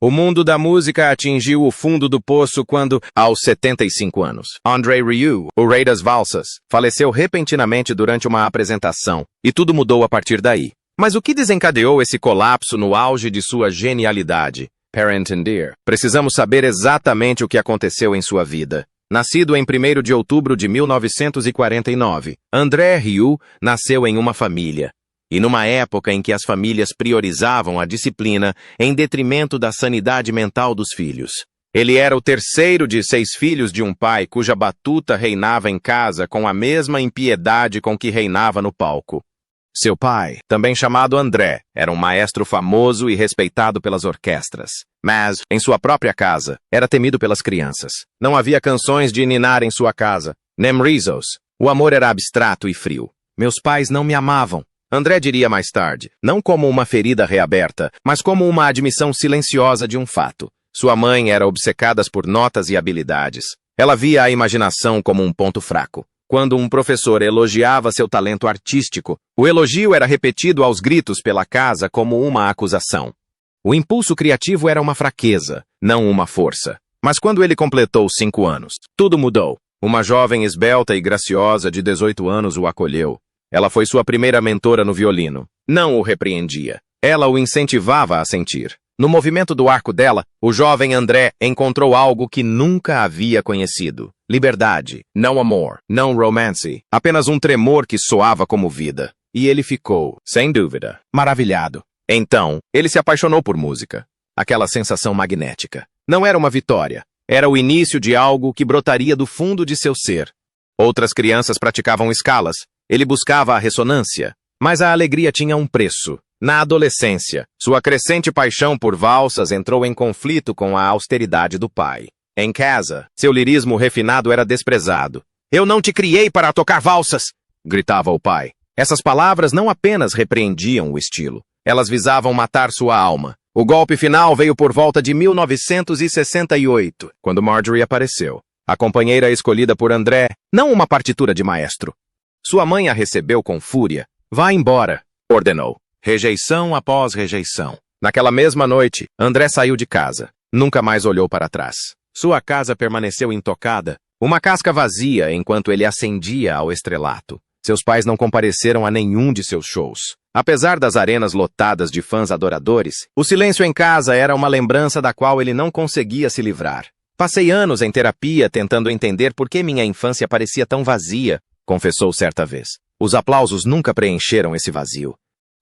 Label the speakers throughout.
Speaker 1: O mundo da música atingiu o fundo do poço quando, aos 75 anos, André Rieu, o rei das valsas, faleceu repentinamente durante uma apresentação, e tudo mudou a partir daí. Mas o que desencadeou esse colapso no auge de sua genialidade? Para entender, precisamos saber exatamente o que aconteceu em sua vida. Nascido em 1º de outubro de 1949, André Rieu nasceu em uma família. E numa época em que as famílias priorizavam a disciplina em detrimento da sanidade mental dos filhos. Ele era o terceiro de 6 filhos de um pai cuja batuta reinava em casa com a mesma impiedade com que reinava no palco. Seu pai, também chamado André, era um maestro famoso e respeitado pelas orquestras. Mas, em sua própria casa, era temido pelas crianças. Não havia canções de ninar em sua casa, nem risos. O amor era abstrato e frio. Meus pais não me amavam. André diria mais tarde, não como uma ferida reaberta, mas como uma admissão silenciosa de um fato. Sua mãe era obcecada por notas e habilidades. Ela via a imaginação como um ponto fraco. Quando um professor elogiava seu talento artístico, o elogio era repetido aos gritos pela casa como uma acusação. O impulso criativo era uma fraqueza, não uma força. Mas quando ele completou 5 anos, tudo mudou. Uma jovem esbelta e graciosa de 18 anos o acolheu. Ela foi sua primeira mentora no violino. Não o repreendia. Ela o incentivava a sentir. No movimento do arco dela, o jovem André encontrou algo que nunca havia conhecido. Liberdade, não amor, não romance, apenas um tremor que soava como vida. E ele ficou, sem dúvida, maravilhado. Então, ele se apaixonou por música. Aquela sensação magnética. Não era uma vitória. Era o início de algo que brotaria do fundo de seu ser. Outras crianças praticavam escalas. Ele buscava a ressonância, mas a alegria tinha um preço. Na adolescência, sua crescente paixão por valsas entrou em conflito com a austeridade do pai. Em casa, seu lirismo refinado era desprezado. "Eu não te criei para tocar valsas!" gritava o pai. Essas palavras não apenas repreendiam o estilo, elas visavam matar sua alma. O golpe final veio por volta de 1968, quando Marjorie apareceu. A companheira escolhida por André, não uma partitura de maestro. Sua mãe a recebeu com fúria. "Vá embora", ordenou. Rejeição após rejeição. Naquela mesma noite, André saiu de casa. Nunca mais olhou para trás. Sua casa permaneceu intocada, uma casca vazia enquanto ele ascendia ao estrelato. Seus pais não compareceram a nenhum de seus shows. Apesar das arenas lotadas de fãs adoradores, o silêncio em casa era uma lembrança da qual ele não conseguia se livrar. "Passei anos em terapia tentando entender por que minha infância parecia tão vazia", confessou certa vez. Os aplausos nunca preencheram esse vazio.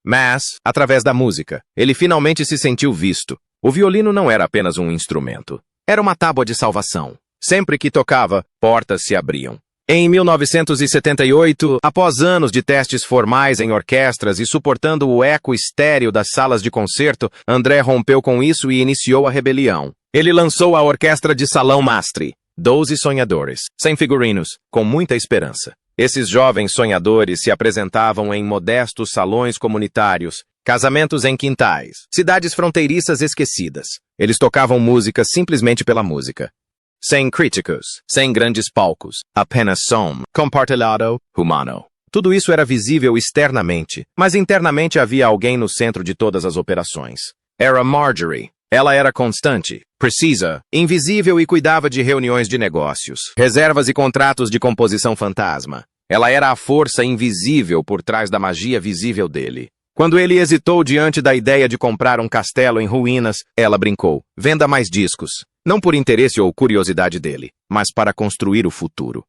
Speaker 1: Mas, através da música, ele finalmente se sentiu visto. O violino não era apenas um instrumento. Era uma tábua de salvação. Sempre que tocava, portas se abriam. Em 1978, após anos de testes formais em orquestras e suportando o eco estéril das salas de concerto, André rompeu com isso e iniciou a rebelião. Ele lançou a Orquestra de Salão Mastre, 12 sonhadores, sem figurinos, com muita esperança. Esses jovens sonhadores se apresentavam em modestos salões comunitários, casamentos em quintais, cidades fronteiriças esquecidas. Eles tocavam música simplesmente pela música. Sem críticos, sem grandes palcos, apenas som, compartilhado, humano. Tudo isso era visível externamente, mas internamente havia alguém no centro de todas as operações. Era Marjorie. Ela era constante, precisa, invisível e cuidava de reuniões de negócios, reservas e contratos de composição fantasma. Ela era a força invisível por trás da magia visível dele. Quando ele hesitou diante da ideia de comprar um castelo em ruínas, ela brincou: "Venda mais discos." Não por interesse ou curiosidade dele, mas para construir o futuro.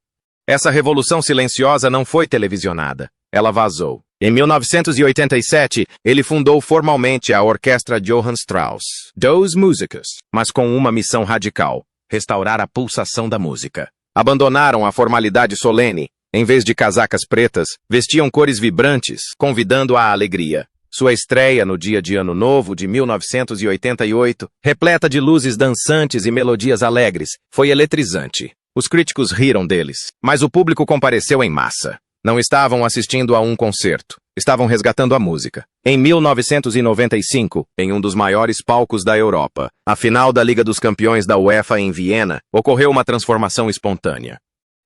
Speaker 1: Essa revolução silenciosa não foi televisionada. Ela vazou. Em 1987, ele fundou formalmente a Orquestra Johann Strauss, Dos Músicos, mas com uma missão radical: restaurar a pulsação da música. Abandonaram a formalidade solene. Em vez de casacas pretas, vestiam cores vibrantes, convidando à alegria. Sua estreia no dia de Ano Novo de 1988, repleta de luzes dançantes e melodias alegres, foi eletrizante. Os críticos riram deles, mas o público compareceu em massa. Não estavam assistindo a um concerto, estavam resgatando a música. Em 1995, em um dos maiores palcos da Europa, a final da Liga dos Campeões da UEFA em Viena, ocorreu uma transformação espontânea.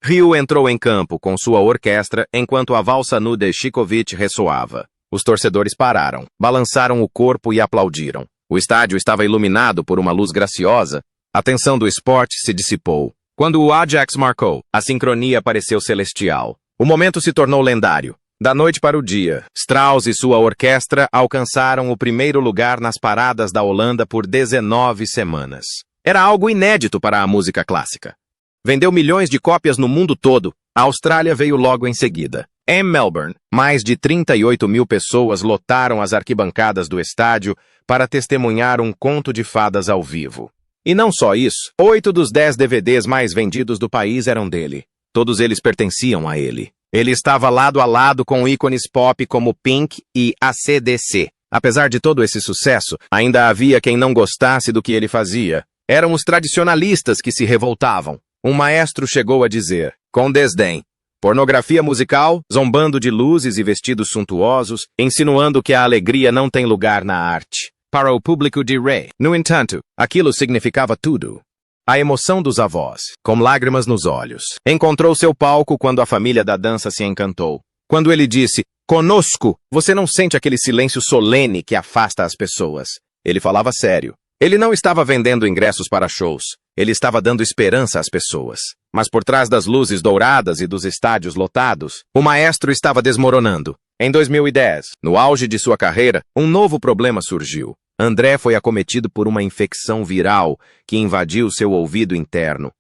Speaker 1: Rieu entrou em campo com sua orquestra enquanto a valsa nu de Tchaikovsky ressoava. Os torcedores pararam, balançaram o corpo e aplaudiram. O estádio estava iluminado por uma luz graciosa. A tensão do esporte se dissipou. Quando o Ajax marcou, a sincronia pareceu celestial. O momento se tornou lendário. Da noite para o dia, Strauss e sua orquestra alcançaram o primeiro lugar nas paradas da Holanda por 19 semanas. Era algo inédito para a música clássica. Vendeu milhões de cópias no mundo todo. A Austrália veio logo em seguida. Em Melbourne, mais de 38 mil pessoas lotaram as arquibancadas do estádio para testemunhar um conto de fadas ao vivo. E não só isso, 8 dos 10 DVDs mais vendidos do país eram dele. Todos eles pertenciam a ele. Ele estava lado a lado com ícones pop como Pink e AC/DC. Apesar de todo esse sucesso, ainda havia quem não gostasse do que ele fazia. Eram os tradicionalistas que se revoltavam. Um maestro chegou a dizer, com desdém, pornografia musical, zombando de luzes e vestidos suntuosos, insinuando que a alegria não tem lugar na arte. Para o público de Ray, no entanto, aquilo significava tudo. A emoção dos avós, com lágrimas nos olhos, encontrou seu palco quando a família da dança se encantou. Quando ele disse, conosco, você não sente aquele silêncio solene que afasta as pessoas. Ele falava sério. Ele não estava vendendo ingressos para shows. Ele estava dando esperança às pessoas. Mas por trás das luzes douradas e dos estádios lotados, o maestro estava desmoronando. Em 2010, no auge de sua carreira, um novo problema surgiu. André foi acometido por uma infecção viral que invadiu seu ouvido interno.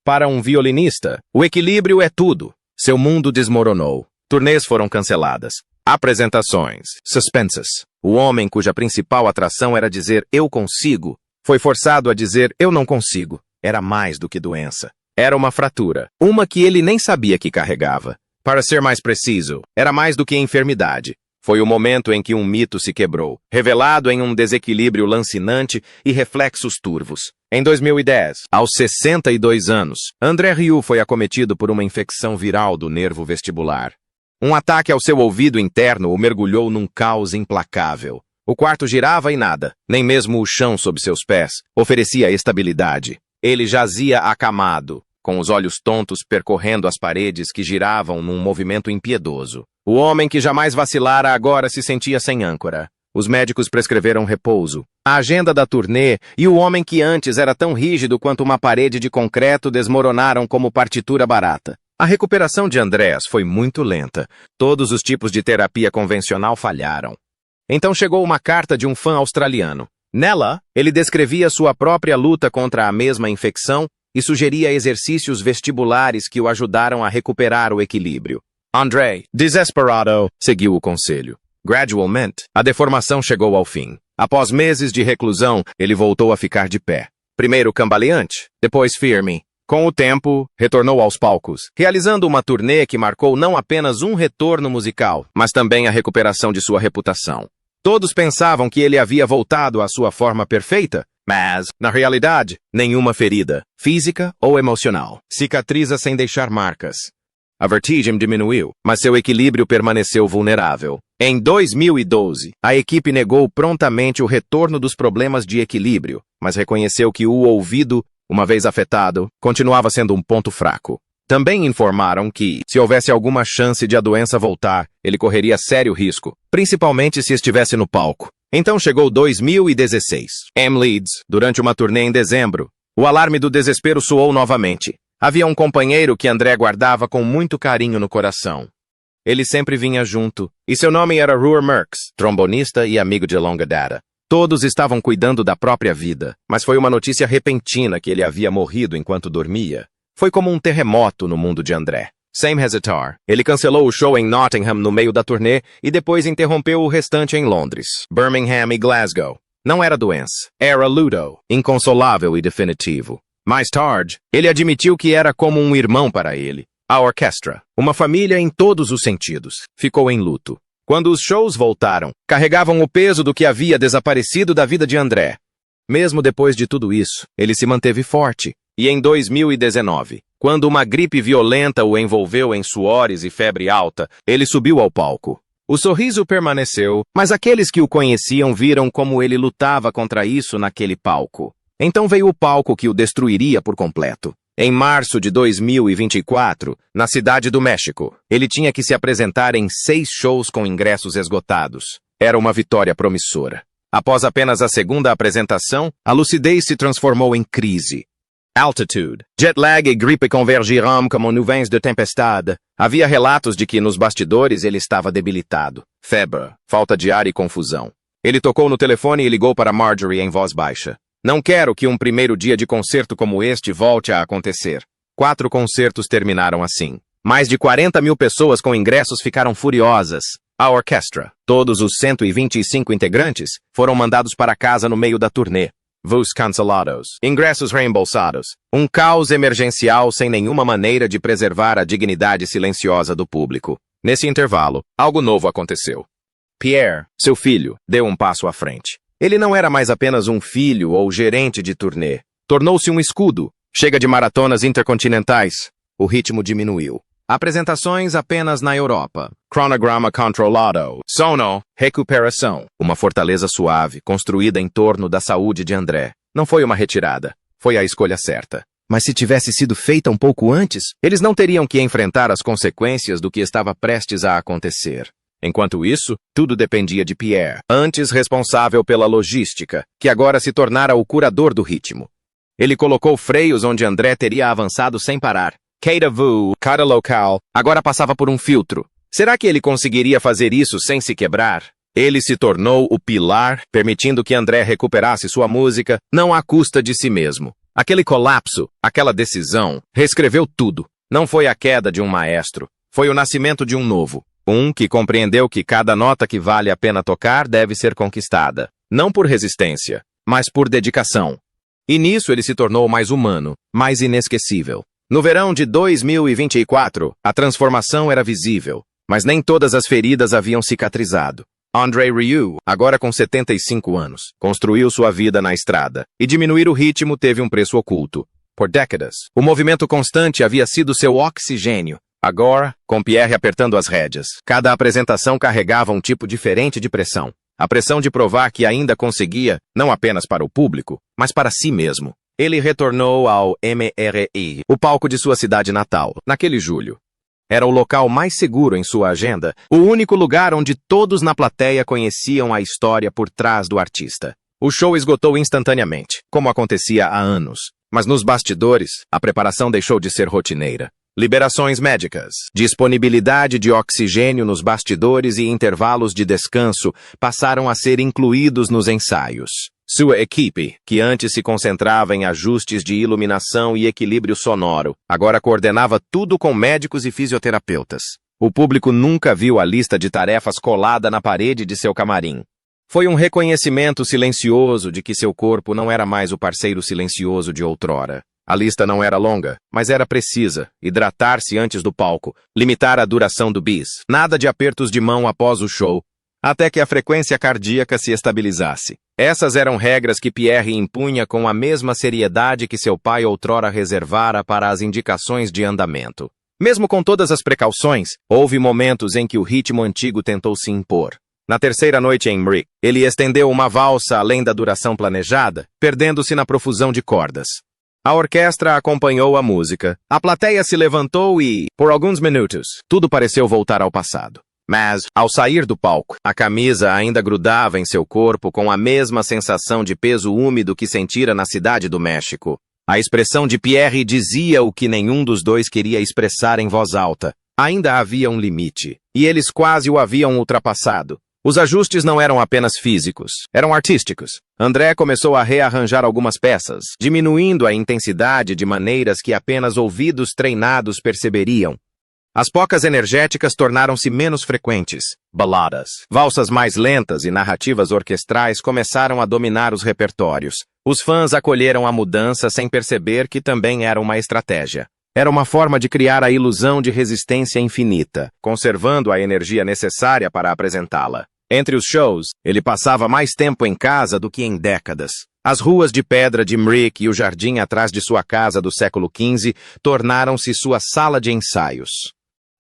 Speaker 1: Para um violinista, o equilíbrio é tudo. Seu mundo desmoronou. Turnês foram canceladas. Apresentações, suspensas. O homem cuja principal atração era dizer eu consigo, foi forçado a dizer eu não consigo. Era mais do que doença. Era uma fratura, uma que ele nem sabia que carregava. Para ser mais preciso, era mais do que enfermidade. Foi o momento em que um mito se quebrou, revelado em um desequilíbrio lancinante e reflexos turvos. Em 2010, aos 62 anos, André Rieu foi acometido por uma infecção viral do nervo vestibular. Um ataque ao seu ouvido interno o mergulhou num caos implacável. O quarto girava e nada, nem mesmo o chão sob seus pés, oferecia estabilidade. Ele jazia acamado, com os olhos tontos percorrendo as paredes que giravam num movimento impiedoso. O homem que jamais vacilara agora se sentia sem âncora. Os médicos prescreveram repouso. A agenda da turnê e o homem que antes era tão rígido quanto uma parede de concreto desmoronaram como partitura barata. A recuperação de Andreas foi muito lenta. Todos os tipos de terapia convencional falharam. Então chegou uma carta de um fã australiano. Nela, ele descrevia sua própria luta contra a mesma infecção e sugeria exercícios vestibulares que o ajudaram a recuperar o equilíbrio. André, desesperado, seguiu o conselho. Gradualmente, a deformação chegou ao fim. Após meses de reclusão, ele voltou a ficar de pé. Primeiro cambaleante, depois firme. Com o tempo, retornou aos palcos, realizando uma turnê que marcou não apenas um retorno musical, mas também a recuperação de sua reputação. Todos pensavam que ele havia voltado à sua forma perfeita, mas, na realidade, nenhuma ferida, física ou emocional, cicatriza sem deixar marcas. A vertigem diminuiu, mas seu equilíbrio permaneceu vulnerável. Em 2012, a equipe negou prontamente o retorno dos problemas de equilíbrio, mas reconheceu que o ouvido, uma vez afetado, continuava sendo um ponto fraco. Também informaram que, se houvesse alguma chance de a doença voltar, ele correria sério risco, principalmente se estivesse no palco. Então chegou 2016. Em Leeds, durante uma turnê em dezembro, o alarme do desespero soou novamente. Havia um companheiro que André guardava com muito carinho no coração. Ele sempre vinha junto, e seu nome era Roer Merckx, trombonista e amigo de longa data. Todos estavam cuidando da própria vida, mas foi uma notícia repentina que ele havia morrido enquanto dormia. Foi como um terremoto no mundo de André. Sem hesitar, ele cancelou o show em Nottingham no meio da turnê e depois interrompeu o restante em Londres, Birmingham e Glasgow. Não era doença, era luto, inconsolável e definitivo. Mais tarde, ele admitiu que era como um irmão para ele. A orquestra, uma família em todos os sentidos, ficou em luto. Quando os shows voltaram, carregavam o peso do que havia desaparecido da vida de André. Mesmo depois de tudo isso, ele se manteve forte. E em 2019, quando uma gripe violenta o envolveu em suores e febre alta, ele subiu ao palco. O sorriso permaneceu, mas aqueles que o conheciam viram como ele lutava contra isso naquele palco. Então veio o palco que o destruiria por completo. Em março de 2024, na cidade do México, ele tinha que se apresentar em 6 shows com ingressos esgotados. Era uma vitória promissora. Após apenas a segunda apresentação, a lucidez se transformou em crise. Altitude, jet lag e gripe convergiram como nuvens de tempestade. Havia relatos de que nos bastidores ele estava debilitado. Febre, falta de ar e confusão. Ele tocou no telefone e ligou para Marjorie em voz baixa. Não quero que um primeiro dia de concerto como este volte a acontecer. 4 concertos terminaram assim. Mais de 40 mil pessoas com ingressos ficaram furiosas. A orquestra, todos os 125 integrantes, foram mandados para casa no meio da turnê. Voos cancelados, ingressos reembolsados. Um caos emergencial sem nenhuma maneira de preservar a dignidade silenciosa do público. Nesse intervalo, algo novo aconteceu. Pierre, seu filho, deu um passo à frente. Ele não era mais apenas um filho ou gerente de turnê. Tornou-se um escudo. Chega de maratonas intercontinentais. O ritmo diminuiu. Apresentações apenas na Europa. Cronograma controlado. Sono. Recuperação. Uma fortaleza suave, construída em torno da saúde de André. Não foi uma retirada. Foi a escolha certa. Mas se tivesse sido feita um pouco antes, eles não teriam que enfrentar as consequências do que estava prestes a acontecer. Enquanto isso, tudo dependia de Pierre, antes responsável pela logística, que agora se tornara o curador do ritmo. Ele colocou freios onde André teria avançado sem parar. Cada local agora passava por um filtro. Será que ele conseguiria fazer isso sem se quebrar? Ele se tornou o pilar, permitindo que André recuperasse sua música, não à custa de si mesmo. Aquele colapso, aquela decisão, reescreveu tudo. Não foi a queda de um maestro, foi o nascimento de um novo. Um que compreendeu que cada nota que vale a pena tocar deve ser conquistada. Não por resistência, mas por dedicação. E nisso ele se tornou mais humano, mais inesquecível. No verão de 2024, a transformação era visível, mas nem todas as feridas haviam cicatrizado. André Rieu, agora com 75 anos, construiu sua vida na estrada, e diminuir o ritmo teve um preço oculto. Por décadas, o movimento constante havia sido seu oxigênio. Agora, com Pierre apertando as rédeas, cada apresentação carregava um tipo diferente de pressão. A pressão de provar que ainda conseguia, não apenas para o público, mas para si mesmo. Ele retornou ao MRI, o palco de sua cidade natal, naquele julho. Era o local mais seguro em sua agenda, o único lugar onde todos na plateia conheciam a história por trás do artista. O show esgotou instantaneamente, como acontecia há anos. Mas nos bastidores, a preparação deixou de ser rotineira. Liberações médicas, disponibilidade de oxigênio nos bastidores e intervalos de descanso passaram a ser incluídos nos ensaios. Sua equipe, que antes se concentrava em ajustes de iluminação e equilíbrio sonoro, agora coordenava tudo com médicos e fisioterapeutas. O público nunca viu a lista de tarefas colada na parede de seu camarim. Foi um reconhecimento silencioso de que seu corpo não era mais o parceiro silencioso de outrora. A lista não era longa, mas era precisa. Hidratar-se antes do palco, limitar a duração do bis, nada de apertos de mão após o show, até que a frequência cardíaca se estabilizasse. Essas eram regras que Pierre impunha com a mesma seriedade que seu pai outrora reservara para as indicações de andamento. Mesmo com todas as precauções, houve momentos em que o ritmo antigo tentou se impor. Na terceira noite em Mrick, ele estendeu uma valsa além da duração planejada, perdendo-se na profusão de cordas. A orquestra acompanhou a música, a plateia se levantou e, por alguns minutos, tudo pareceu voltar ao passado. Mas, ao sair do palco, a camisa ainda grudava em seu corpo com a mesma sensação de peso úmido que sentira na cidade do México. A expressão de Pierre dizia o que nenhum dos dois queria expressar em voz alta. Ainda havia um limite, e eles quase o haviam ultrapassado. Os ajustes não eram apenas físicos, eram artísticos. André começou a rearranjar algumas peças, diminuindo a intensidade de maneiras que apenas ouvidos treinados perceberiam. As pocas energéticas tornaram-se menos frequentes. Baladas, valsas mais lentas e narrativas orquestrais começaram a dominar os repertórios. Os fãs acolheram a mudança sem perceber que também era uma estratégia. Era uma forma de criar a ilusão de resistência infinita, conservando a energia necessária para apresentá-la. Entre os shows, ele passava mais tempo em casa do que em décadas. As ruas de pedra de Mrick e o jardim atrás de sua casa do século XV tornaram-se sua sala de ensaios.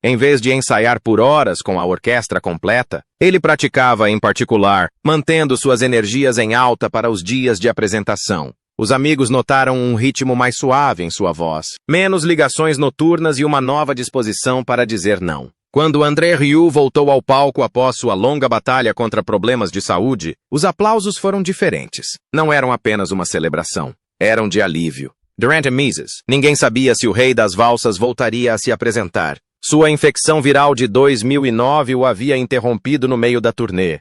Speaker 1: Em vez de ensaiar por horas com a orquestra completa, ele praticava em particular, mantendo suas energias em alta para os dias de apresentação. Os amigos notaram um ritmo mais suave em sua voz, menos ligações noturnas e uma nova disposição para dizer não. Quando André Rieu voltou ao palco após sua longa batalha contra problemas de saúde, os aplausos foram diferentes. Não eram apenas uma celebração, eram de alívio. Durante meses, ninguém sabia se o Rei das Valsas voltaria a se apresentar. Sua infecção viral de 2009 o havia interrompido no meio da turnê.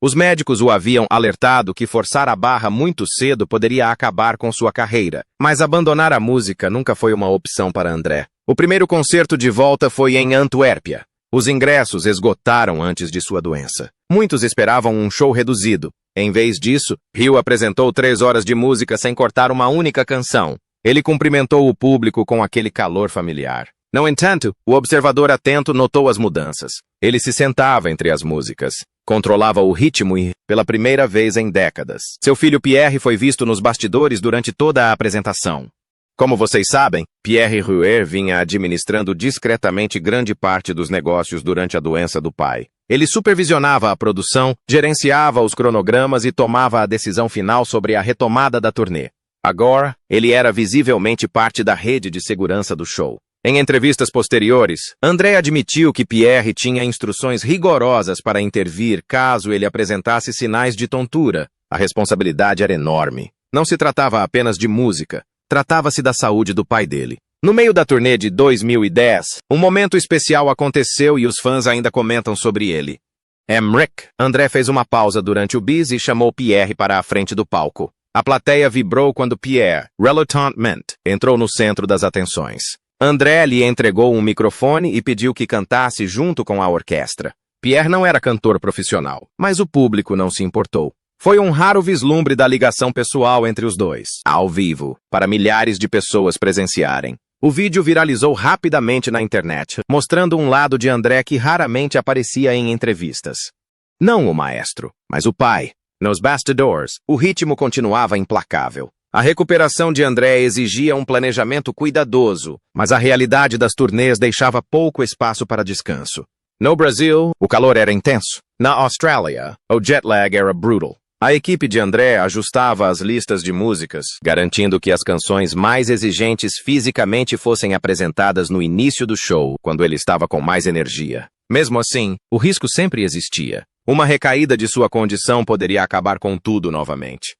Speaker 1: Os médicos o haviam alertado que forçar a barra muito cedo poderia acabar com sua carreira, mas abandonar a música nunca foi uma opção para André. O primeiro concerto de volta foi em Antuérpia. Os ingressos esgotaram antes de sua doença. Muitos esperavam um show reduzido. Em vez disso, Rieu apresentou 3 horas de música sem cortar uma única canção. Ele cumprimentou o público com aquele calor familiar. No entanto, o observador atento notou as mudanças. Ele se sentava entre as músicas, controlava o ritmo e, pela primeira vez em décadas, seu filho Pierre foi visto nos bastidores durante toda a apresentação. Como vocês sabem, Pierre Rieu vinha administrando discretamente grande parte dos negócios durante a doença do pai. Ele supervisionava a produção, gerenciava os cronogramas e tomava a decisão final sobre a retomada da turnê. Agora, ele era visivelmente parte da rede de segurança do show. Em entrevistas posteriores, André admitiu que Pierre tinha instruções rigorosas para intervir caso ele apresentasse sinais de tontura. A responsabilidade era enorme. Não se tratava apenas de música. Tratava-se da saúde do pai dele. No meio da turnê de 2010, um momento especial aconteceu e os fãs ainda comentam sobre ele. Rick. André fez uma pausa durante o bis e chamou Pierre para a frente do palco. A plateia vibrou quando Pierre, reluctantemente, entrou no centro das atenções. André lhe entregou um microfone e pediu que cantasse junto com a orquestra. Pierre não era cantor profissional, mas o público não se importou. Foi um raro vislumbre da ligação pessoal entre os dois, ao vivo, para milhares de pessoas presenciarem. O vídeo viralizou rapidamente na internet, mostrando um lado de André que raramente aparecia em entrevistas. Não o maestro, mas o pai. Nos bastidores, o ritmo continuava implacável. A recuperação de André exigia um planejamento cuidadoso, mas a realidade das turnês deixava pouco espaço para descanso. No Brasil, o calor era intenso. Na Austrália, o jet lag era brutal. A equipe de André ajustava as listas de músicas, garantindo que as canções mais exigentes fisicamente fossem apresentadas no início do show, quando ele estava com mais energia. Mesmo assim, o risco sempre existia. Uma recaída de sua condição poderia acabar com tudo novamente.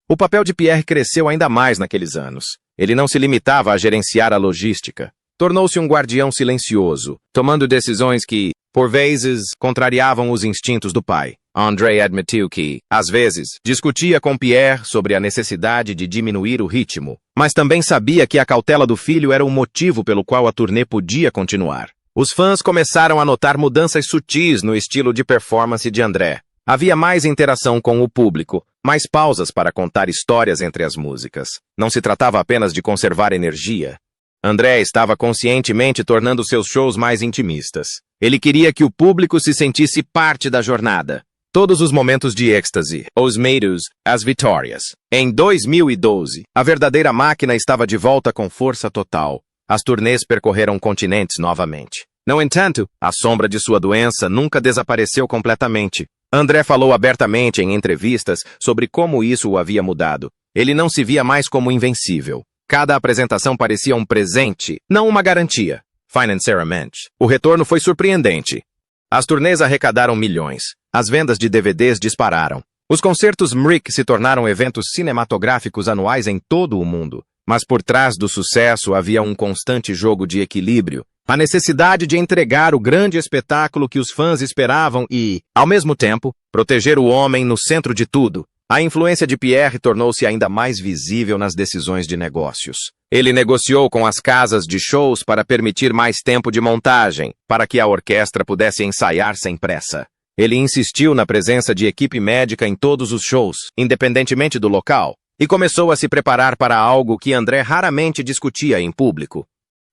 Speaker 1: O papel de Pierre cresceu ainda mais naqueles anos. Ele não se limitava a gerenciar a logística. Tornou-se um guardião silencioso, tomando decisões que, por vezes, contrariavam os instintos do pai. André admitiu que, às vezes, discutia com Pierre sobre a necessidade de diminuir o ritmo, mas também sabia que a cautela do filho era o motivo pelo qual a turnê podia continuar. Os fãs começaram a notar mudanças sutis no estilo de performance de André. Havia mais interação com o público, mais pausas para contar histórias entre as músicas. Não se tratava apenas de conservar energia. André estava conscientemente tornando seus shows mais intimistas. Ele queria que o público se sentisse parte da jornada. Todos os momentos de êxtase, os medos, as vitórias. Em 2012, a verdadeira máquina estava de volta com força total. As turnês percorreram continentes novamente. No entanto, a sombra de sua doença nunca desapareceu completamente. André falou abertamente em entrevistas sobre como isso o havia mudado. Ele não se via mais como invencível. Cada apresentação parecia um presente, não uma garantia. Financeiramente, o retorno foi surpreendente. As turnês arrecadaram milhões. As vendas de DVDs dispararam. Os concertos Rick se tornaram eventos cinematográficos anuais em todo o mundo. Mas por trás do sucesso havia um constante jogo de equilíbrio. A necessidade de entregar o grande espetáculo que os fãs esperavam e, ao mesmo tempo, proteger o homem no centro de tudo. A influência de Pierre tornou-se ainda mais visível nas decisões de negócios. Ele negociou com as casas de shows para permitir mais tempo de montagem, para que a orquestra pudesse ensaiar sem pressa. Ele insistiu na presença de equipe médica em todos os shows, independentemente do local, e começou a se preparar para algo que André raramente discutia em público.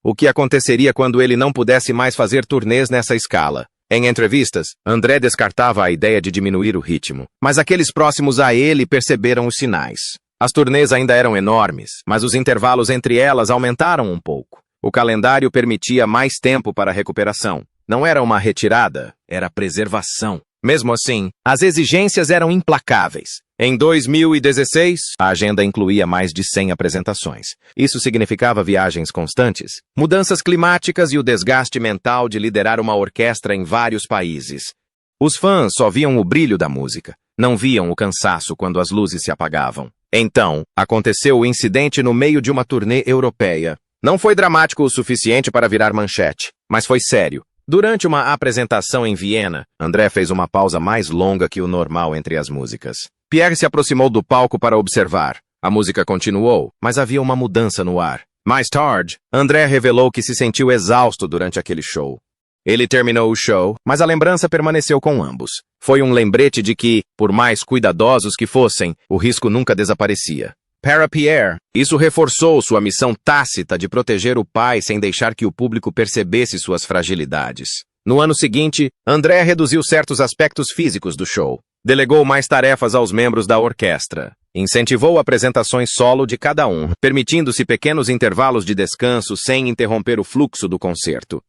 Speaker 1: O que aconteceria quando ele não pudesse mais fazer turnês nessa escala? Em entrevistas, André descartava a ideia de diminuir o ritmo, mas aqueles próximos a ele perceberam os sinais. As turnês ainda eram enormes, mas os intervalos entre elas aumentaram um pouco. O calendário permitia mais tempo para a recuperação. Não era uma retirada, era preservação. Mesmo assim, as exigências eram implacáveis. Em 2016, a agenda incluía mais de 100 apresentações. Isso significava viagens constantes, mudanças climáticas e o desgaste mental de liderar uma orquestra em vários países. Os fãs só viam o brilho da música, não viam o cansaço quando as luzes se apagavam. Então, aconteceu o incidente no meio de uma turnê europeia. Não foi dramático o suficiente para virar manchete, mas foi sério. Durante uma apresentação em Viena, André fez uma pausa mais longa que o normal entre as músicas. Pierre se aproximou do palco para observar. A música continuou, mas havia uma mudança no ar. Mais tarde, André revelou que se sentiu exausto durante aquele show. Ele terminou o show, mas a lembrança permaneceu com ambos. Foi um lembrete de que, por mais cuidadosos que fossem, o risco nunca desaparecia. Para Pierre, isso reforçou sua missão tácita de proteger o pai sem deixar que o público percebesse suas fragilidades. No ano seguinte, André reduziu certos aspectos físicos do show. Delegou mais tarefas aos membros da orquestra. Incentivou apresentações solo de cada um, permitindo-se pequenos intervalos de descanso sem interromper o fluxo do concerto.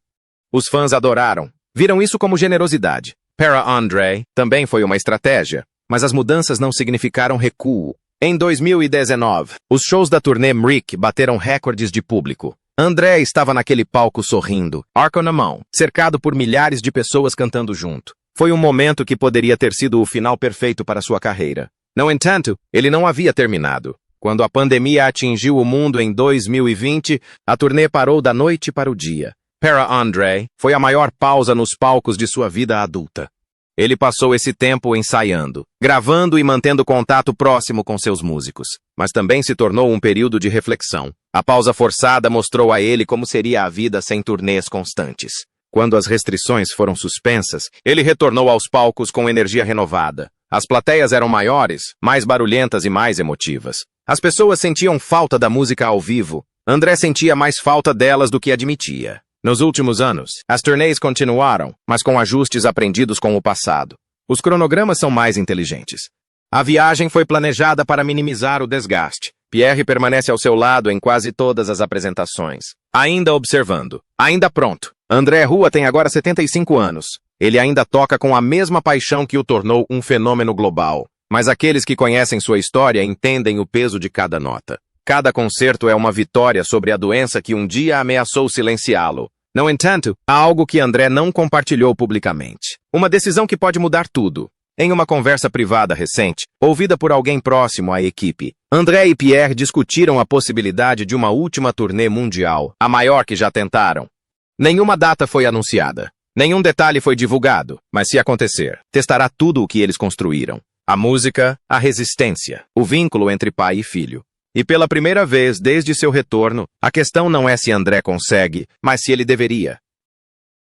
Speaker 1: Os fãs adoraram. Viram isso como generosidade. Para André também foi uma estratégia, mas as mudanças não significaram recuo. Em 2019, os shows da turnê Mric bateram recordes de público. André estava naquele palco sorrindo, arco na mão, cercado por milhares de pessoas cantando junto. Foi um momento que poderia ter sido o final perfeito para sua carreira. No entanto, ele não havia terminado. Quando a pandemia atingiu o mundo em 2020, a turnê parou da noite para o dia. Para André, foi a maior pausa nos palcos de sua vida adulta. Ele passou esse tempo ensaiando, gravando e mantendo contato próximo com seus músicos. Mas também se tornou um período de reflexão. A pausa forçada mostrou a ele como seria a vida sem turnês constantes. Quando as restrições foram suspensas, ele retornou aos palcos com energia renovada. As plateias eram maiores, mais barulhentas e mais emotivas. As pessoas sentiam falta da música ao vivo. André sentia mais falta delas do que admitia. Nos últimos anos, as turnês continuaram, mas com ajustes aprendidos com o passado. Os cronogramas são mais inteligentes. A viagem foi planejada para minimizar o desgaste. Pierre permanece ao seu lado em quase todas as apresentações. Ainda observando. Ainda pronto. André Rua tem agora 75 anos. Ele ainda toca com a mesma paixão que o tornou um fenômeno global. Mas aqueles que conhecem sua história entendem o peso de cada nota. Cada concerto é uma vitória sobre a doença que um dia ameaçou silenciá-lo. No entanto, há algo que André não compartilhou publicamente. Uma decisão que pode mudar tudo. Em uma conversa privada recente, ouvida por alguém próximo à equipe, André e Pierre discutiram a possibilidade de uma última turnê mundial, a maior que já tentaram. Nenhuma data foi anunciada. Nenhum detalhe foi divulgado, mas se acontecer, testará tudo o que eles construíram. A música, a resistência, o vínculo entre pai e filho. E pela primeira vez desde seu retorno, a questão não é se André consegue, mas se ele deveria.